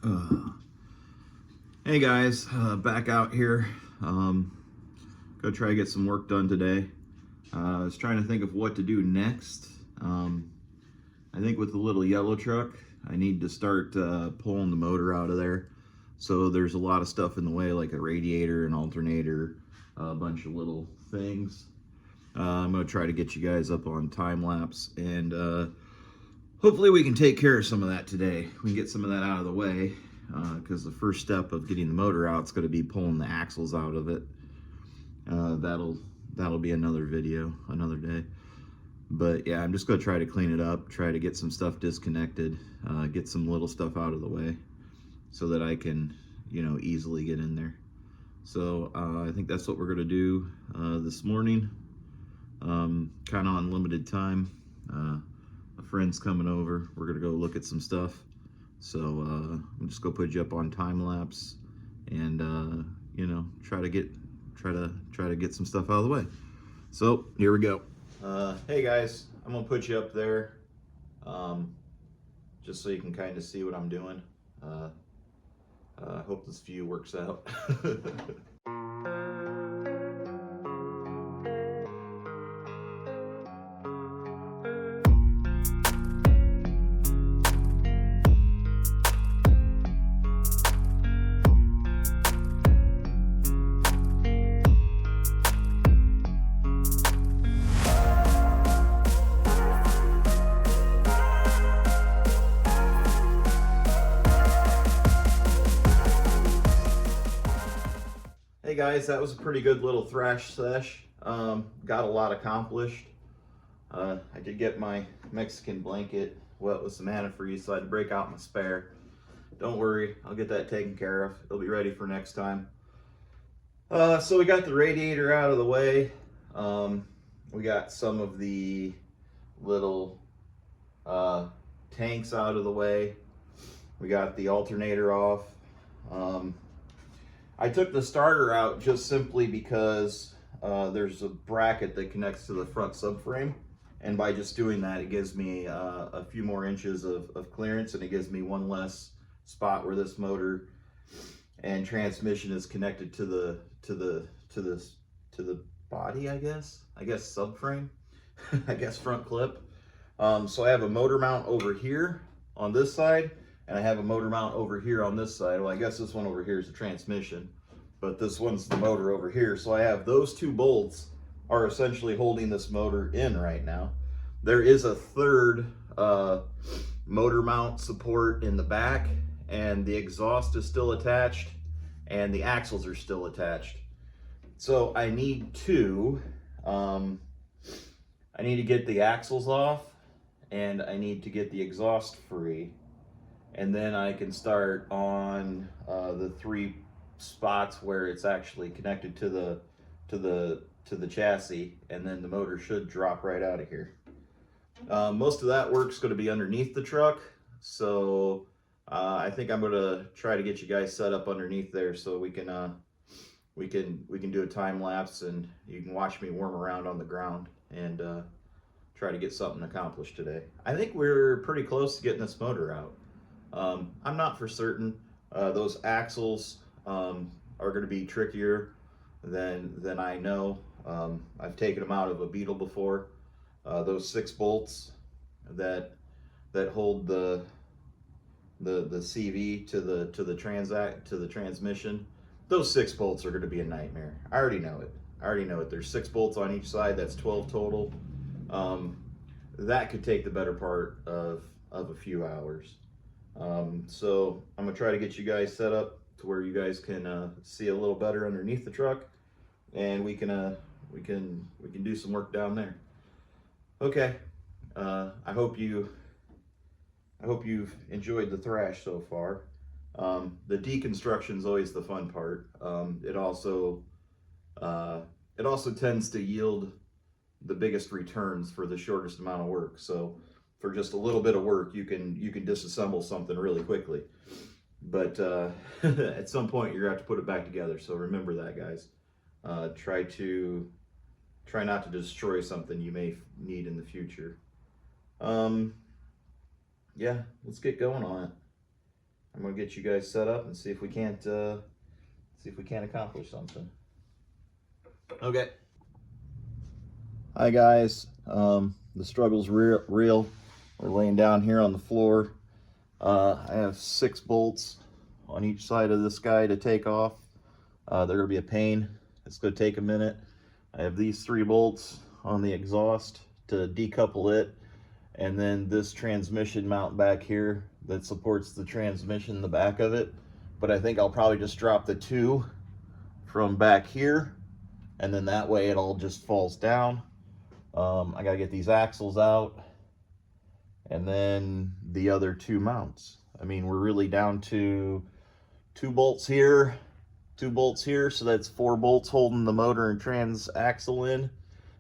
Uh, hey guys, back out here. Go try to get some work done today. I was trying to think of what to do next. I think with the little yellow truck, I need to start pulling the motor out of there. So there's a lot of stuff in the way, like a radiator, an alternator, a bunch of little things. I'm going to try to get you guys up on time lapse, and hopefully we can take care of some of that today. We can get some of that out of the way, because the first step of getting the motor out is going to be pulling the axles out of it. That'll be another video, another day. But yeah, I'm just going to try to clean it up, try to get some stuff disconnected, get some little stuff out of the way so that I can, easily get in there. So I think that's what we're going to do this morning. Kind of on limited time. A friend's coming over. We're going to go look at some stuff. So I'm just going to put you up on time lapse and, try to get some stuff out of the way. So here we go. Hey guys, I'm gonna put you up there, just so you can kind of see what I'm doing. I hope this view works out. Hey guys, that was a pretty good little thrash sesh. Got a lot accomplished. I did get my Mexican blanket wet with some antifreeze, so I had to break out my spare. Don't worry, I'll get that taken care of. It'll be ready for next time. So we got the radiator out of the way. We got some of the little tanks out of the way. We got the alternator off. I took the starter out just simply because there's a bracket that connects to the front subframe, and by just doing that, it gives me a few more inches of clearance, and it gives me one less spot where this motor and transmission is connected to the body, I guess subframe, I guess front clip. So I have a motor mount over here on this side, and I have a motor mount over here on this side. Well, I guess this one over here is the transmission, but this one's the motor over here. So I have those two bolts are essentially holding this motor in right now. There is a third motor mount support in the back, and the exhaust is still attached, and the axles are still attached. So I need to get the axles off, and I need to get the exhaust free. And then I can start on the three spots where it's actually connected to the chassis, and then the motor should drop right out of here. Most of that work's going to be underneath the truck, so I think I'm going to try to get you guys set up underneath there so we can do a time lapse, and you can watch me worm around on the ground and try to get something accomplished today. I think we're pretty close to getting this motor out. I'm not for certain. Those axles are going to be trickier than I know. I've taken them out of a Beetle before. Those 6 bolts that hold the CV to the transmission. Those 6 bolts are going to be a nightmare. I already know it. There's 6 bolts on each side. That's 12 total. That could take the better part of a few hours. So I'm gonna try to get you guys set up to where you guys can see a little better underneath the truck, and we can do some work down there. Okay. I hope you've enjoyed the thrash so far. The deconstruction is always the fun part. It also tends to yield the biggest returns for the shortest amount of work. So for just a little bit of work, you can disassemble something really quickly. But at some point, you're gonna have to put it back together. So remember that, guys. Try not to destroy something you may need in the future. Yeah, let's get going on it. I'm gonna get you guys set up and see if we can't accomplish something. Okay. Hi guys. The struggle's real. We're laying down here on the floor. I have 6 bolts on each side of this guy to take off. They're gonna be a pain. It's gonna take a minute. I have these 3 bolts on the exhaust to decouple it, and then this transmission mount back here that supports the transmission in the back of it. But I think I'll probably just drop the 2 from back here, and then that way it all just falls down. I gotta get these axles out, and then the other 2 mounts. I mean, we're really down to 2 bolts here, 2 bolts here, so that's 4 bolts holding the motor and trans axle in.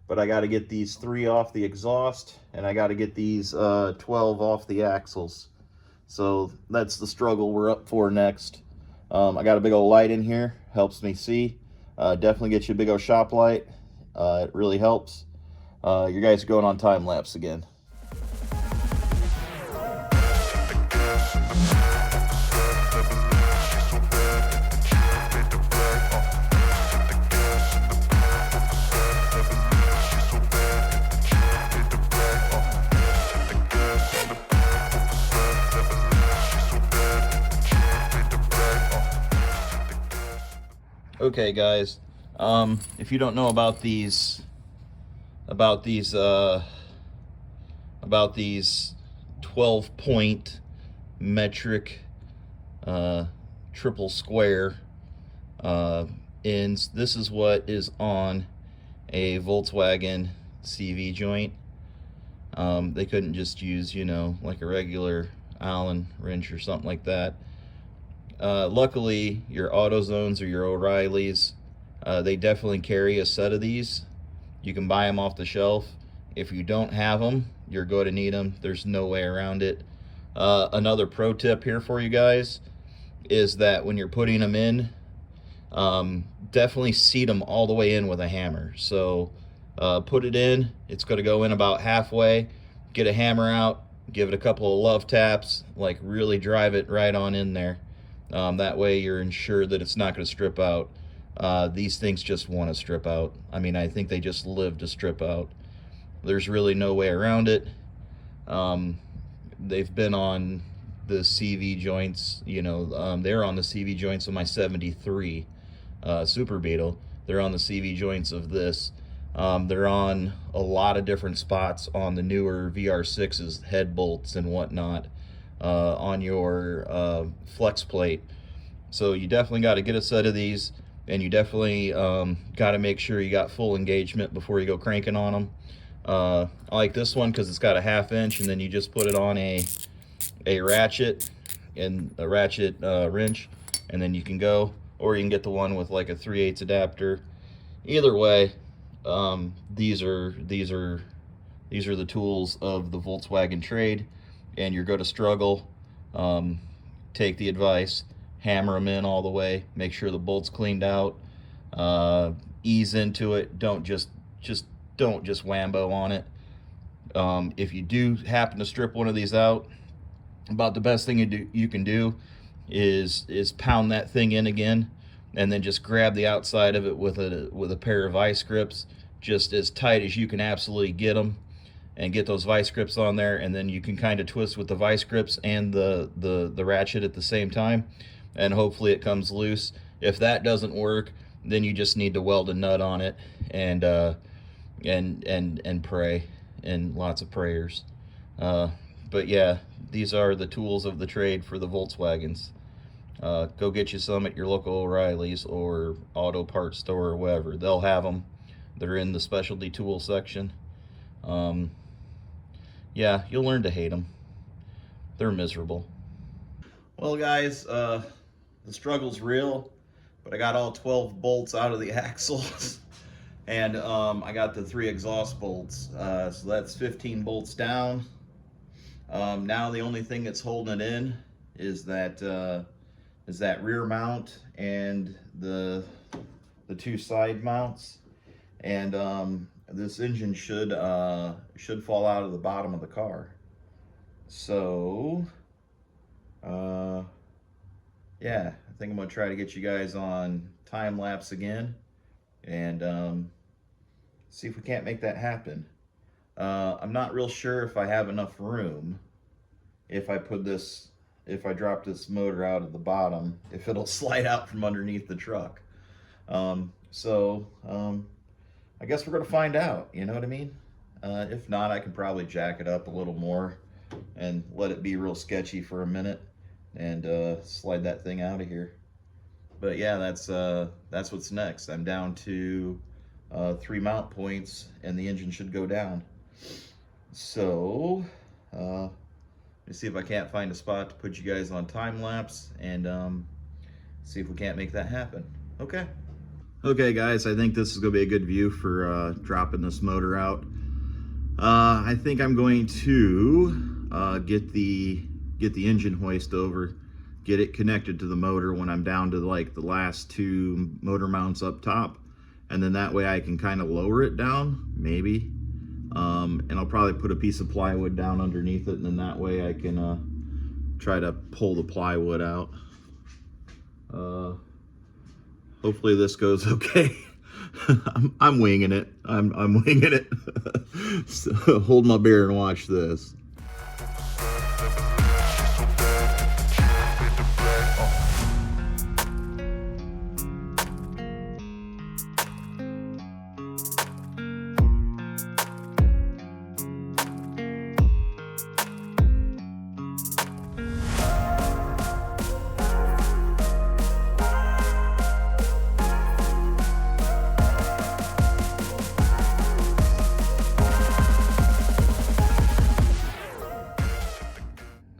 But I got to get these 3 off the exhaust, and I got to get these 12 off the axles. So that's the struggle we're up for next. I got a big old light in here, helps me see. Definitely get you a big old shop light. It really helps. You guys are going on time lapse again. Okay guys, if you don't know about these 12-point metric triple square ends, this is what is on a Volkswagen CV joint. They couldn't just use, you know, like a regular Allen wrench or something like that. Luckily, your AutoZones or your O'Reillys, they definitely carry a set of these. You can buy them off the shelf. If you don't have them, you're going to need them. There's no way around it. Another pro tip here for you guys is that when you're putting them in, definitely seat them all the way in with a hammer. So put it in, it's going to go in about halfway. Get a hammer out, give it a couple of love taps, like really drive it right on in there. That way you're ensured that it's not going to strip out. These things just want to strip out. I mean, I think they just live to strip out. There's really no way around it. They've been on the CV joints, you know, they're on the CV joints of my 73 Super Beetle. They're on the CV joints of this. They're on a lot of different spots on the newer VR6's head bolts and whatnot. On your flex plate. So you definitely got to get a set of these, and you definitely got to make sure you got full engagement before you go cranking on them. I like this one because it's got a 1/2 inch, and then you just put it on a ratchet and a ratchet wrench, and then you can go. Or you can get the one with like a 3/8 adapter. Either way, these are the tools of the Volkswagen trade. And you're going to struggle. Take the advice, hammer them in all the way, make sure the bolt's cleaned out, ease into it. Don't just whambo on it. If you do happen to strip one of these out, about the best thing you can do is pound that thing in again, and then just grab the outside of it with a pair of vice grips, just as tight as you can absolutely get them. And get those vice grips on there, and then you can kind of twist with the vice grips and the ratchet at the same time, and hopefully it comes loose. If that doesn't work, then you just need to weld a nut on it and pray, and lots of prayers. But yeah, these are the tools of the trade for the Volkswagens. Go get you some at your local O'Reilly's or auto parts store or wherever. They'll have them. They're in the specialty tool section. Yeah, you'll learn to hate them. They're miserable. Well, guys, the struggle's real, but I got all 12 bolts out of the axles, and I got the 3 exhaust bolts. So that's 15 bolts down. Now the only thing that's holding it in is that rear mount and the 2 side mounts, and this engine should fall out of the bottom of the car. So yeah, I think I'm gonna try to get you guys on time lapse again and see if we can't make that happen. I'm not real sure if I have enough room if I put this, if I drop this motor out at the bottom, if it'll slide out from underneath the truck. I guess we're gonna find out, you know what I mean? If not, I can probably jack it up a little more and let it be real sketchy for a minute and slide that thing out of here. But yeah, that's what's next. I'm down to 3 mount points and the engine should go down. So let me see if I can't find a spot to put you guys on time lapse and see if we can't make that happen. Okay. Okay guys, I think this is gonna be a good view for dropping this motor out. I think I'm going to get the engine hoist over, get it connected to the motor when I'm down to like the last 2 motor mounts up top, and then that way I can kind of lower it down, maybe. And I'll probably put a piece of plywood down underneath it, and then that way I can try to pull the plywood out. Hopefully this goes okay. I'm winging it. I'm winging it. So hold my beer and watch this.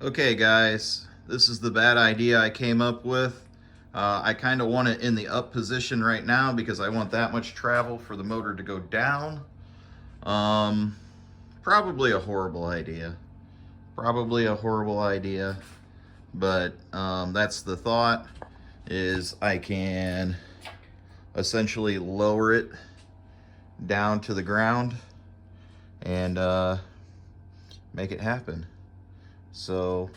Okay guys, this is the bad idea I came up with. I kind of want it in the up position right now because I want that much travel for the motor to go down. Probably a horrible idea. Probably a horrible idea, but that's the thought, is I can essentially lower it down to the ground and make it happen. So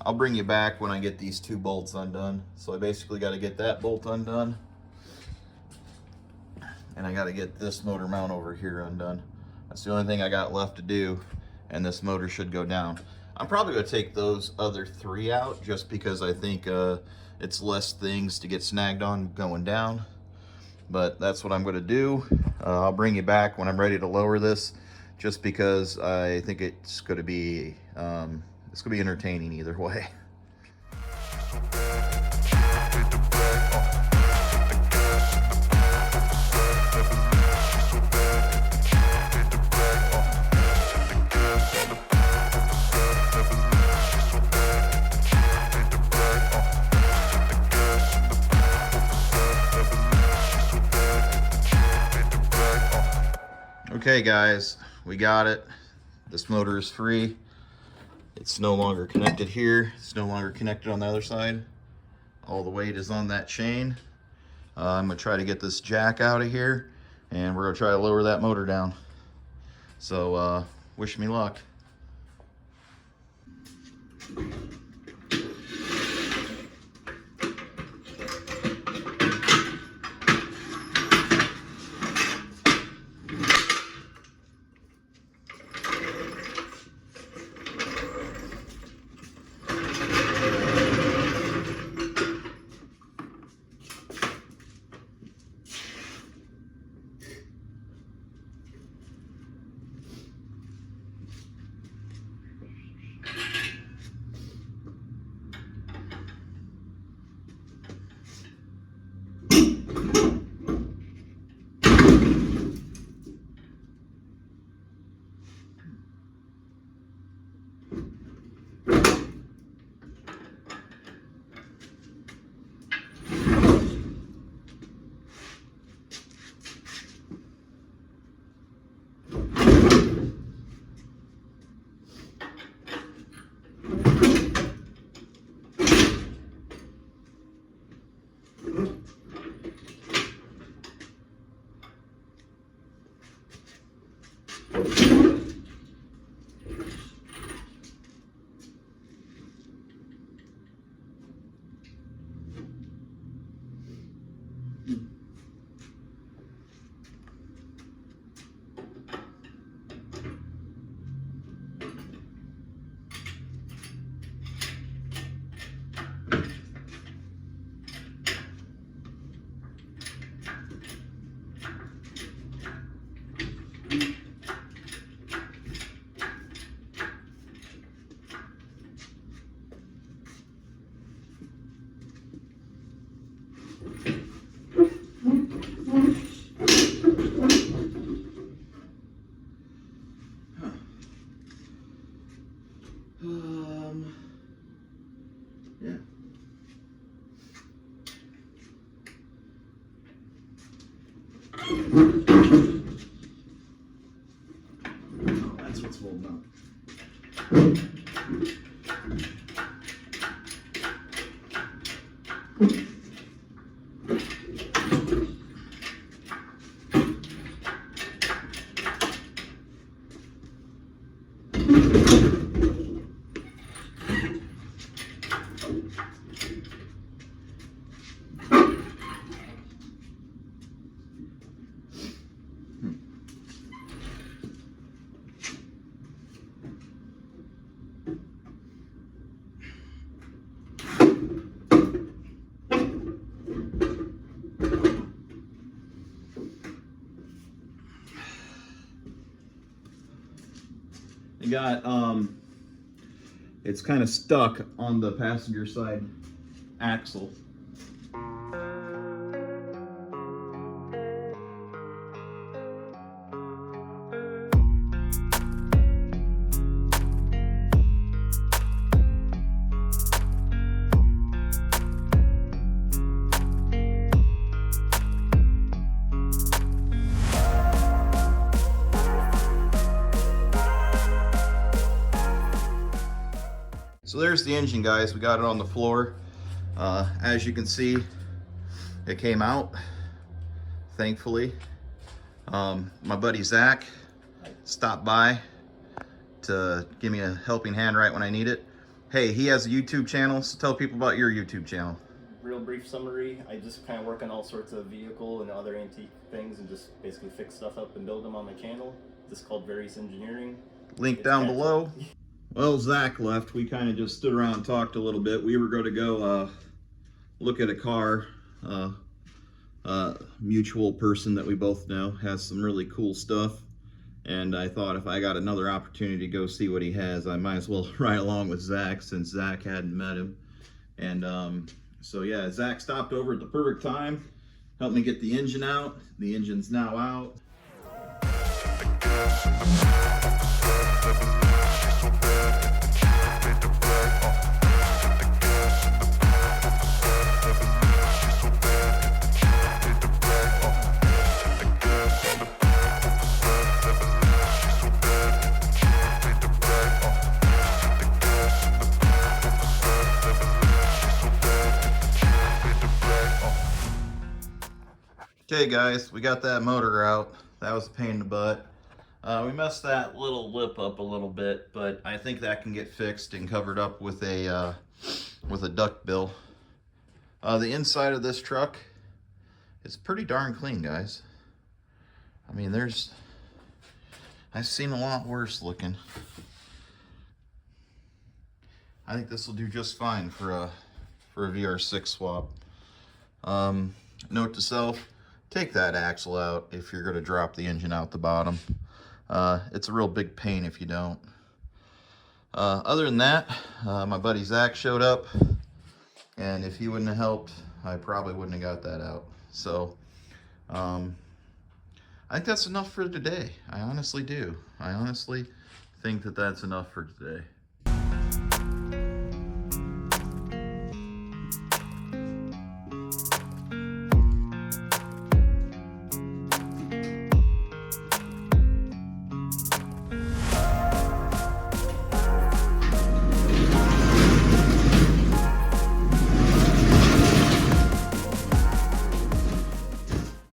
I'll bring you back when I get these 2 bolts undone. So I basically got to get that bolt undone, and I got to get this motor mount over here undone. That's the only thing I got left to do, and this motor should go down. I'm probably going to take those other 3 out just because I think it's less things to get snagged on going down. But that's what I'm going to do. I'll bring you back when I'm ready to lower this, just because I think it's going to be entertaining either way. Okay guys, we got it. This motor is free. It's no longer connected here. It's no longer connected on the other side. All the weight is on that chain. I'm gonna try to get this jack out of here, and we're gonna try to lower that motor down. So wish me luck. Oh, that's what's holding up. It got it's kind of stuck on the passenger side axle. So there's the engine, guys. We got it on the floor. As you can see, it came out, thankfully. My buddy Zach stopped by to give me a helping hand right when I need it. Hey, he has a YouTube channel, so tell people about your YouTube channel. Real brief summary, I just kind of work on all sorts of vehicle and other antique things and just basically fix stuff up and build them on my channel. This is called Various Engineering. Link down below. Well, Zach left. We kind of just stood around and talked a little bit. We were going to go look at a car. Mutual person that we both know has some really cool stuff. And I thought if I got another opportunity to go see what he has, I might as well ride along with Zach since Zach hadn't met him. And so yeah, Zach stopped over at the perfect time, helped me get the engine out. The engine's now out. Okay guys, we got that motor out. That was a pain in the butt. We messed that little lip up a little bit, but I think that can get fixed and covered up with a duct bill. The inside of this truck is pretty darn clean, guys. I mean, I've seen a lot worse looking. I think this will do just fine for a VR6 swap. Note to self, take that axle out if you're going to drop the engine out the bottom. It's a real big pain if you don't. Other than that, my buddy Zach showed up, and if he wouldn't have helped, I probably wouldn't have got that out. So I think that's enough for today. I honestly do. I honestly think that that's enough for today.